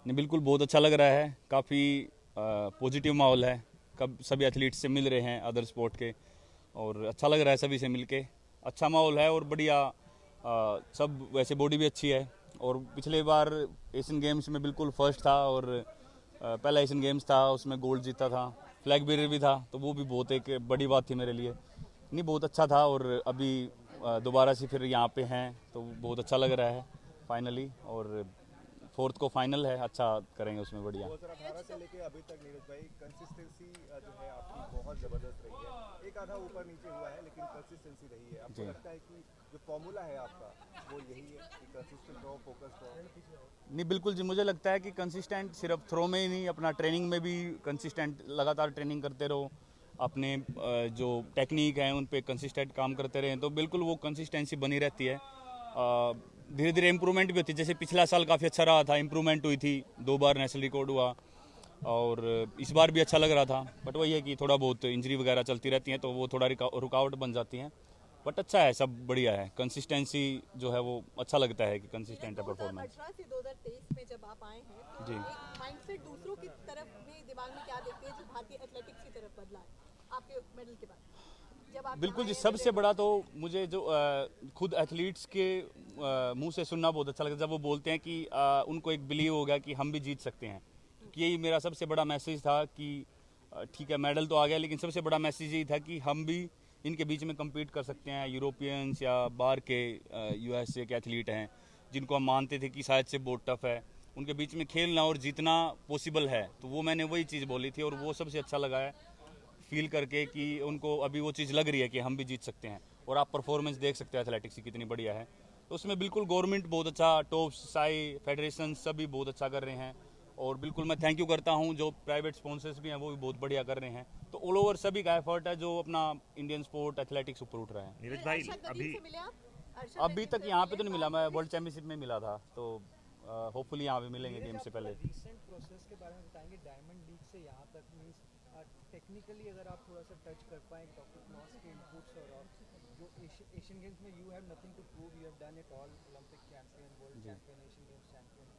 नहीं, बिल्कुल बहुत अच्छा लग रहा है। काफ़ी पॉजिटिव माहौल है। कब सभी एथलीट से मिल रहे हैं अदर स्पोर्ट के, और अच्छा लग रहा है सभी से मिलके। अच्छा माहौल है और बढ़िया। सब वैसे बॉडी भी अच्छी है। और पिछले बार एशियन गेम्स में बिल्कुल फर्स्ट था, और पहला एशियन गेम्स था, उसमें गोल्ड जीता था। फ्लैग बेरर भी था, तो वो भी बहुत एक बड़ी बात थी मेरे लिए। नहीं, बहुत अच्छा था। और अभी दोबारा से फिर यहाँ पे हैं, तो बहुत अच्छा लग रहा है फाइनली। और फोर्थ को फाइनल है, अच्छा करेंगे उसमें बढ़िया। 2018 से लेके अभी तक नीरज भाई कंसिस्टेंसी जो है आपकी बहुत ज़बरदस्त रही है। एक आधा ऊपर नीचे हुआ है लेकिन कंसिस्टेंसी रही है। आपको जी। लगता है कि जो फॉर्मूला है आपका वो यही है कि कंसिस्टेंट रहो, फोकस्ड रहो? नहीं, बिल्कुल जी, मुझे लगता है कि कंसिस्टेंट सिर्फ थ्रो में ही नहीं, अपना ट्रेनिंग में भी कंसिस्टेंट लगातार ट्रेनिंग करते रहो। अपने जो टेक्निक है उन पे कंसिस्टेंट काम करते रहें, तो बिल्कुल वो कंसिस्टेंसी बनी रहती है। धीरे धीरे इम्प्रूवमेंट भी होती है। जैसे पिछला साल काफ़ी अच्छा रहा था, इम्प्रूवमेंट हुई थी, 2 बार नेशनल रिकॉर्ड हुआ। और इस बार भी अच्छा लग रहा था, बट वही है कि थोड़ा बहुत इंजरी वगैरह चलती रहती हैं, तो वो थोड़ा रुकावट बन जाती हैं। बट अच्छा है, सब बढ़िया है। कंसिस्टेंसी जो है वो अच्छा लगता है कि कंसिस्टेंट है परफॉर्मेंस। 2018 से 2023 में जब आप आए हैं तो जी। एक माइंडसेट दूसरों की तरफ में दिमाग में क्या देखते हैं जो भारतीय एथलेटिक्स की तरफ बदला है आपके मेडल के बाद, जब आप बिल्कुल यहाँ जी, आए हैं सबसे विलेयर्स? बड़ा तो मुझे जो खुद एथलीट्स के मुंह से सुनना बहुत अच्छा लगता है, जब वो बोलते हैं कि उनको एक बिलीव होगा कि हम भी जीत सकते हैं। तो यही मेरा सबसे बड़ा मैसेज था कि ठीक है, मेडल तो आ गया, लेकिन सबसे बड़ा मैसेज यही था कि हम भी इनके बीच में कम्पीट कर सकते हैं। यूरोपियंस या बाहर के यूएसए के एथलीट हैं, जिनको हम मानते थे कि शायद से बहुत टफ है, उनके बीच में खेलना और जीतना पॉसिबल है। तो वो मैंने वही चीज़ बोली थी, और वो सबसे अच्छा लगा है फील करके कि उनको अभी वो चीज़ लग रही है कि हम भी जीत सकते हैं। और आप परफॉर्मेंस देख सकते हैं एथलेटिक्स की कितनी बढ़िया है। तो उसमें बिल्कुल गवर्नमेंट बहुत अच्छा, टॉप साई फेडरेशन सभी बहुत अच्छा कर रहे हैं। और बिल्कुल मैं थैंक यू करता हूं, जो प्राइवेट स्पॉन्सर्स भी हैं वो भी बहुत बढ़िया कर रहे हैं। तो ऑल ओवर सभी का एफर्ट है जो अपना इंडियन स्पोर्ट एथलेटिक्स ऊपर उठ रहा है। नीरज फिर भाई अरशद नदीम अभी से मिले आप? अरशद अभी नदीम तक से यहाँ पे मिले तो नहीं मिला, बात मैं हुई? वर्ल्ड चैंपियनशिप में मिला था, तो होपफुली यहाँ पे मिलेंगे नीरज, गेम आप से थोड़ा पहले। रीसेंट प्रोसेस के बारे में बताएंगे डायमंड लीग से यहाँ तक मीन्स टेक्निकली अगर आप थोड़ा सा टच कर पाएँ डॉक्टर क्लॉस के इनपुट्स और जो एशियन गेम्स में you have nothing to prove, you have done it all, Olympic champion, world जी। चैंपियन, एशियन गेम्स चैंपियन,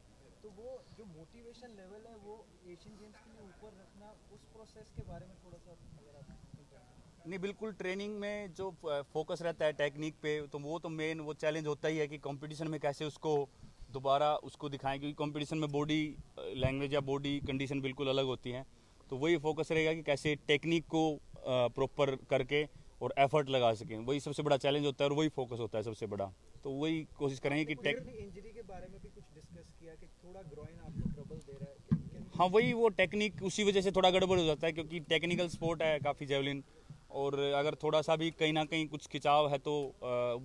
तो वो जो मोटिवेशन लेवल है वो एशियन गेम्स के लिए ऊपर रखना, उस प्रोसेस के बारे में थोड़ा सा अगर आप नहीं, बिल्कुल ट्रेनिंग में जो फोकस रहता है टेक्निक पे, तो वो तो मेन वो चैलेंज होता ही है कि कंपटीशन में कैसे उसको दोबारा उसको दिखाएं, क्योंकि कंपटीशन में बॉडी लैंग्वेज या बॉडी कंडीशन बिल्कुल अलग होती हैं। तो वही फोकस रहेगा कि कैसे टेक्निक को प्रॉपर करके और एफर्ट लगा सकें, वही सबसे बड़ा चैलेंज होता है, और वही फोकस होता है सबसे बड़ा। तो वही कोशिश करेंगे कि आपने कुछ इंजरी के बारे में भी कुछ डिस्कस किया कि थोड़ा ग्रोइन आपको ट्रबल दे रहा है, कैन हाँ, वही वो टेक्निक उसी वजह से थोड़ा गड़बड़ हो जाता है, क्योंकि टेक्निकल स्पोर्ट है काफ़ी जेवलिन। और अगर थोड़ा सा भी कहीं ना कहीं कुछ खिंचाव है, तो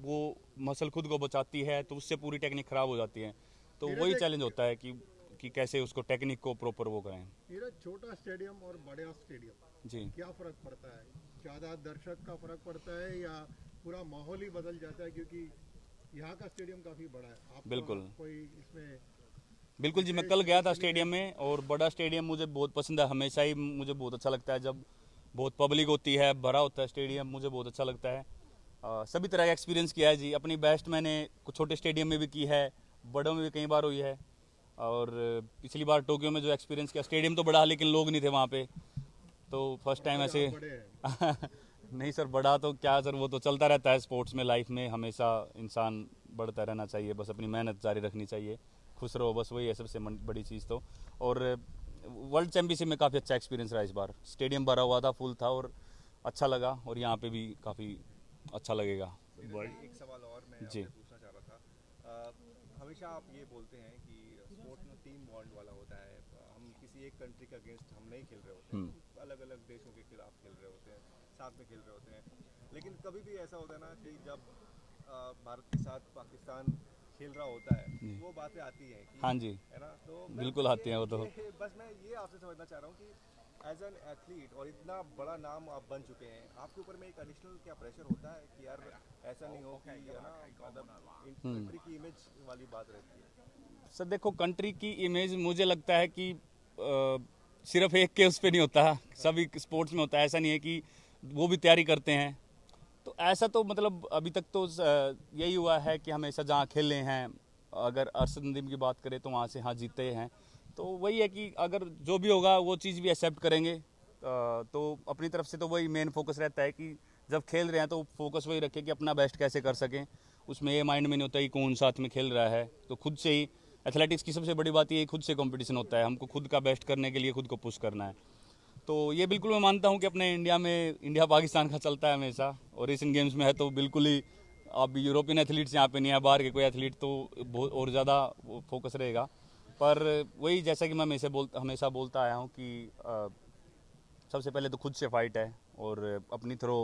वो मसल खुद को बचाती है, तो उससे पूरी टेक्निक खराब हो जाती है। तो नीरज वही एक चैलेंज होता है कि कैसे उसको टेक्निक को प्रॉपर वो करें। नीरज, छोटा स्टेडियम और बड़ा स्टेडियम जी। क्या फर्क पड़ता है? ज़्यादा दर्शक का फर्क पड़ता है या पूरा माहौल ही बदल जाता है? क्योंकि यहाँ का स्टेडियम काफ़ी बड़ा है। आपको बिल्कुल। कोई इसमें बिल्कुल जी, मैं कल गया था स्टेडियम में, और बड़ा स्टेडियम मुझे बहुत पसंद है। हमेशा ही मुझे बहुत अच्छा लगता है जब बहुत पब्लिक होती है, भरा होता है स्टेडियम, मुझे बहुत अच्छा लगता है। सभी तरह का एक्सपीरियंस किया है जी। अपनी बेस्ट मैंने कुछ छोटे स्टेडियम में भी की है, बड़ों में भी कई बार हुई है। और पिछली बार टोक्यो में जो एक्सपीरियंस किया, स्टेडियम तो बड़ा, लेकिन लोग नहीं थे वहाँ पे, तो फर्स्ट टाइम और ऐसे आप बड़े हैं। नहीं सर, बड़ा तो क्या सर, वो तो चलता रहता है स्पोर्ट्स में, लाइफ में हमेशा इंसान बढ़ता रहना चाहिए, बस अपनी मेहनत जारी रखनी चाहिए, खुश रहो, बस वही है सबसे बड़ी चीज़ तो। और वर्ल्ड चैंपियनशिप में काफ़ी अच्छा एक्सपीरियंस रहा इस बार। स्टेडियम भरा हुआ था, फुल था, और अच्छा लगा, और यहाँ पे भी काफ़ी अच्छा लगेगा। वर्ल्ड एक सवाल और मैं जी। आपसे पूछना चाह रहा था। हमेशा आप ये बोलते हैं कि स्पोर्ट्स में टीम बॉन्ड वाला होता है। हम किसी एक कंट्री का अगेंस्ट हम नहीं खेल रहे होते हैं, अलग अलग देशों के खिलाफ खेल रहे होते हैं, साथ में खेल रहे होते हैं। लेकिन कभी भी ऐसा होता है ना कि जब भारत के साथ पाकिस्तान खेल रहा होता है, जी। वो बातें आती हैं कि हाँ जी, है ना, तो बिल्कुल आती हैं वो तो। बस मैं ये आपसे समझना चाह रहा हूँ कि एज एन एथलीट और इतना बड़ा नाम आप बन चुके हैं, आपके ऊपर में एक एडिशनल क्या प्रेशर होता है कि यार ऐसा नहीं हो कि है ना, मतलब कंट्री की इमेज वाली बात रहती है? सर देखो, कंट्री की इमेज मुझे लगता है कि सिर्फ एक के उस पर नहीं होता, सभी स्पोर्ट्स में होता है। ऐसा नहीं है कि वो भी तैयारी करते हैं, तो ऐसा तो मतलब अभी तक तो यही हुआ है कि हमेशा जहाँ खेले हैं, अगर अरशद नदीम की बात करें तो वहाँ से हाँ जीते हैं। तो वही है कि अगर जो भी होगा वो चीज़ भी एक्सेप्ट करेंगे। तो अपनी तरफ से तो वही मेन फोकस रहता है कि जब खेल रहे हैं तो फोकस वही रखें कि अपना बेस्ट कैसे कर सकें। उसमें ये माइंड में नहीं होता कि कौन साथ में खेल रहा है, तो खुद से ही एथलेटिक्स की सबसे बड़ी बात ये खुद से कंपटीशन होता है, हमको खुद का बेस्ट करने के लिए खुद को पुश करना है। तो ये बिल्कुल मैं मानता हूँ कि अपने इंडिया में इंडिया पाकिस्तान का चलता है हमेशा, और एशियन गेम्स में है तो बिल्कुल ही अब यूरोपियन एथलीट्स यहाँ पे नहीं है, बाहर के कोई एथलीट तो बहुत और ज़्यादा फोकस रहेगा। पर वही जैसा कि मैं हमेशा बोलता आया हूँ कि सबसे पहले तो खुद से फाइट है और अपनी थ्रो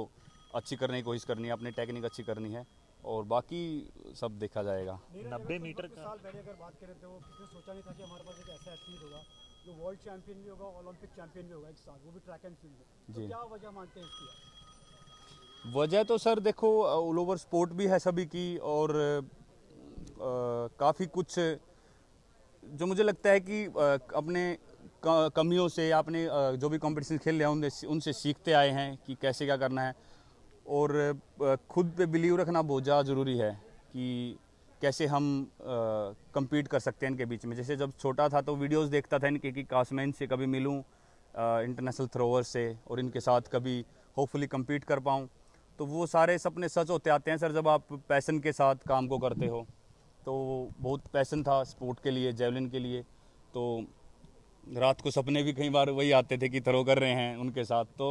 अच्छी करने की कोशिश करनी है, अपनी टेक्निक अच्छी करनी है और बाकी सब देखा जाएगा। 90 मीटर का साल पहले अगर बात करें तो किसी ने सोचा नहीं था कि हमारे पास एक ऐसा एथलीट होगा जो वर्ल्ड चैंपियन भी होगा, ओलंपिक चैंपियन भी होगा एक साथ, वो भी ट्रैक एंड फील्ड में। तो जी। क्या वजह मानते हैं इसकी? वजह तो सर देखो ऑल ओवर स्पोर्ट भी है सभी की, और काफ़ी कुछ जो मुझे लगता है कि अपने कमियों से या अपने जो भी कंपटीशन खेल रहे हैं उनसे सीखते आए हैं कि कैसे क्या करना है, और खुद पे बिलीव रखना बहुत ज़्यादा ज़रूरी है कि कैसे हम compete कर सकते हैं इनके बीच में। जैसे जब छोटा था तो वीडियोस देखता था इनके कि काश मैं इनसे कभी मिलूं इंटरनेशनल थ्रोवर से और इनके साथ कभी होपफुली compete कर पाऊं। तो वो सारे सपने सच होते आते हैं सर जब आप पैशन के साथ काम को करते हो। तो बहुत पैशन था स्पोर्ट के लिए, जेवलिन के लिए, तो रात को सपने भी कई बार वही आते थे कि थ्रो कर रहे हैं उनके साथ। तो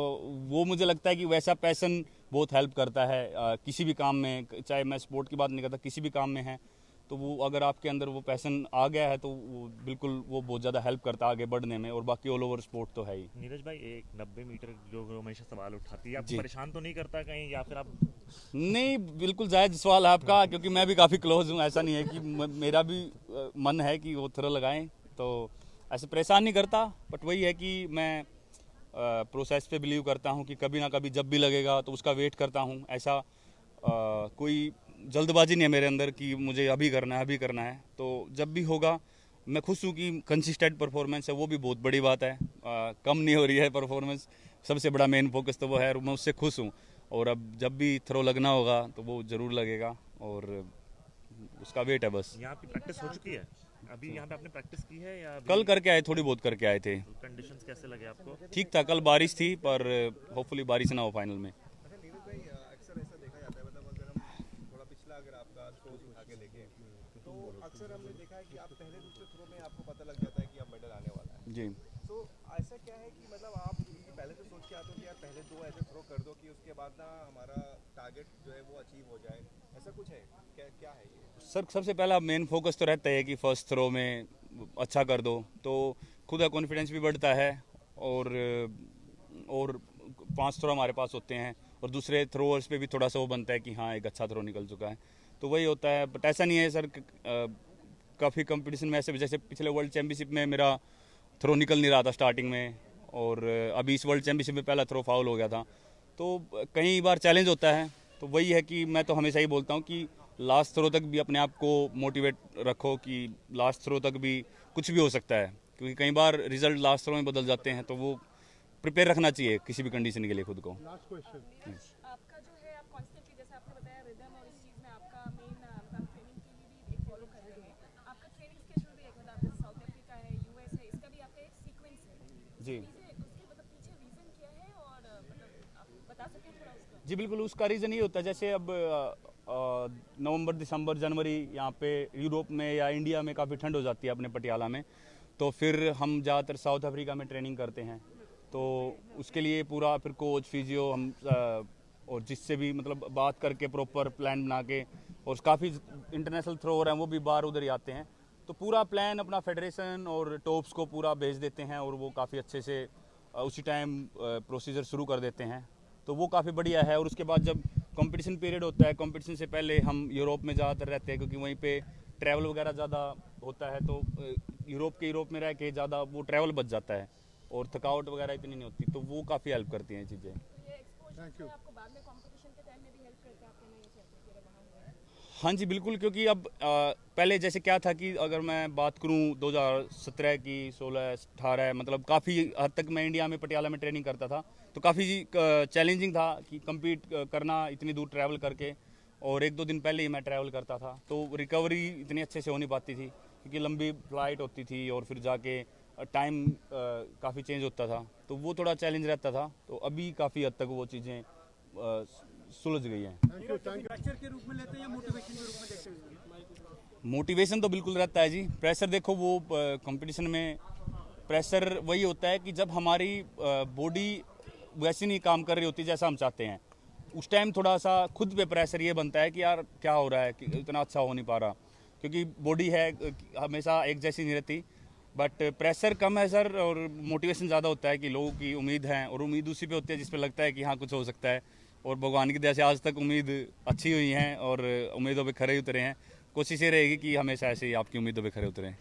वो मुझे लगता है कि वैसा पैशन बहुत हेल्प करता है किसी भी काम में, चाहे मैं स्पोर्ट की बात नहीं करता, किसी भी काम में है तो वो अगर आपके अंदर वो पैशन आ गया है तो वो बिल्कुल वो बहुत ज़्यादा हेल्प करता है आगे बढ़ने में। और बाकी ऑल ओवर स्पोर्ट तो है ही। नीरज भाई, एक 90 मीटर जो हमेशा सवाल उठाती है, आपको जी। परेशान तो नहीं करता कहीं, या फिर आप नहीं, बिल्कुल जायज़ सवाल है आपका, क्योंकि मैं भी काफ़ी क्लोज हूँ। ऐसा नहीं है कि मेरा भी मन है कि वो थ्रो लगाएं, तो ऐसे परेशान नहीं करता। बट वही है कि मैं प्रोसेस पे बिलीव करता हूँ कि कभी ना कभी जब भी लगेगा तो उसका वेट करता हूँ। ऐसा कोई जल्दबाजी नहीं है मेरे अंदर कि मुझे अभी करना है। तो जब भी होगा मैं खुश हूँ कि कंसिस्टेंट परफॉर्मेंस है, वो भी बहुत बड़ी बात है। कम नहीं हो रही है परफॉर्मेंस, सबसे बड़ा मेन फोकस तो वो है, और मैं उससे खुश हूँ। और अब जब भी थ्रो लगना होगा तो वो ज़रूर लगेगा और उसका वेट है बस। यहाँ की प्रैक्टिस हो चुकी है? अभी यहाँ पे आपने प्रैक्टिस की है या कल करके आए, थोड़ी बहुत करके आए थे। कंडीशंस कैसे लगे आपको? ठीक था, कल बारिश थी पर होपफुली बारिश ना हो फाइनल में। अच्छा नीरज भाई, अक्सर ऐसा देखा जाता है, मतलब अगर हम थोड़ा पिछला अगर आपका थ्रोज उठा के देखें तो अक्सर हमने देखा है कि आप पहले दूसरे थ्रो में आपको पता लग जाता है कि अब मेडल आने वाला है। जी। तो ऐसा क्या है कि मतलब आप पहले से सोच के आते हो कि यार पहले 2 ऐसे थ्रो कर दो कि उसके बाद ना हमारा टारगेट जो है वो अचीव हो जाए, ऐसा कुछ है क्या है ये? सर सबसे पहला मेन फोकस तो रहता है कि फर्स्ट थ्रो में अच्छा कर दो, तो खुद का कॉन्फिडेंस भी बढ़ता है। और 5 थ्रो हमारे पास होते हैं और दूसरे थ्रोअर्स पे भी थोड़ा सा वो बनता है कि हाँ एक अच्छा थ्रो निकल चुका है, तो वही होता है। बट ऐसा नहीं है सर, काफ़ी कंपटीशन में ऐसे, जैसे पिछले वर्ल्ड चैम्पियनशिप में मेरा थ्रो निकल नहीं रहा था स्टार्टिंग में, और अभी इस वर्ल्ड चैम्पियनशिप में पहला थ्रो फाउल हो गया था। तो कई बार चैलेंज होता है, तो वही है कि मैं तो हमेशा ही बोलता हूँ कि लास्ट थ्रो तक भी अपने आप को मोटिवेट रखो कि लास्ट थ्रो तक भी कुछ भी हो सकता है, क्योंकि कई बार रिजल्ट लास्ट थ्रो में बदल जाते हैं। तो वो प्रिपेयर रखना चाहिए किसी भी कंडीशन के लिए खुद को। लास्ट क्वेश्चन, आपका जो है आप कॉन्स्टेंटली जैसे आपने बताया रिदम और इस चीज़ में आपका मेन आप ट्रेनिंग के लिए भी एक फॉलो कर रहे हैं। आपका ट्रेनिंग स्केड्यूल भी एक मतलब आपका साउथ अफ्रीका है, यूएस है, इसका भी आपका एक सीक्वेंस है जी उसके मतलब पीछे रीज़न क्या है और मतलब आप बता सकते हैं थोड़ा उसका? जी बिल्कुल, उसका रीज़न ये होता है जैसे अब नवंबर दिसंबर जनवरी यहाँ पे यूरोप में या इंडिया में काफ़ी ठंड हो जाती है अपने पटियाला में, तो फिर हम ज़्यादातर साउथ अफ्रीका में ट्रेनिंग करते हैं। तो उसके लिए पूरा फिर कोच फिजियो हम और जिससे भी मतलब बात करके प्रॉपर प्लान बना के, और काफ़ी इंटरनेशनल थ्रोअर हैं वो भी बाहर उधर ही आते हैं, तो पूरा प्लान अपना फेडरेशन और टॉप्स को पूरा भेज देते हैं और वो काफ़ी अच्छे से उसी टाइम प्रोसीजर शुरू कर देते हैं। तो वो काफ़ी बढ़िया है। और उसके बाद जब कंपटीशन पीरियड होता है, कंपटीशन से पहले हम यूरोप में ज़्यादातर रहते हैं, क्योंकि वहीं पे ट्रैवल वगैरह ज़्यादा होता है, तो यूरोप में रह के ज़्यादा वो ट्रैवल बच जाता है और थकावट वगैरह इतनी नहीं होती, तो वो काफ़ी हेल्प करती हैं ये चीज़ें। तो ये एक्सपोजर Thank you. आपको बाद में कंपटीशन के टाइम में भी हेल्प करता है, आप कहना ये चाहते हैं कि अगर वहाँ हुआ है? हाँ जी बिल्कुल, क्योंकि अब पहले जैसे क्या था कि अगर मैं बात करूं 2017 की, 16, 18, मतलब काफ़ी हद तक मैं इंडिया में पटियाला में ट्रेनिंग करता था, तो काफ़ी चैलेंजिंग था कि compete करना इतनी दूर ट्रैवल करके, और 1-2 दिन पहले ही मैं ट्रैवल करता था, तो रिकवरी इतनी अच्छे से हो नहीं पाती थी। क्योंकि लंबी फ्लाइट होती थी और फिर जाके टाइम काफ़ी चेंज होता था, तो वो थोड़ा चैलेंज रहता था। तो अभी काफ़ी हद तक वो चीज़ें सुलझ गई हैं। फ्रैक्चर के रूप में लेते हैं या मोटिवेशन के रूप में देखते हैं? मोटिवेशन तो बिल्कुल रहता है जी। प्रेशर देखो, वो कंपटीशन में प्रेशर वही होता है कि जब हमारी बॉडी वैसी नहीं काम कर रही होती जैसा हम चाहते हैं, उस टाइम थोड़ा सा खुद पे प्रेशर ये बनता है कि यार क्या हो रहा है, कि इतना अच्छा हो नहीं पा रहा, क्योंकि बॉडी है हमेशा एक जैसी नहीं रहती। बट प्रेशर कम है सर, और मोटिवेशन ज़्यादा होता है कि लोगों की उम्मीद है, और उम्मीद उसी पे होती है जिस पे लगता है कि हाँ कुछ हो सकता है। और भगवान की दया से आज तक उम्मीद अच्छी हुई हैं और उम्मीदों पे खरे उतरे हैं। कोशिश ये रहेगी कि हमेशा ऐसे ही आपकी उम्मीदों पे खरे उतरें।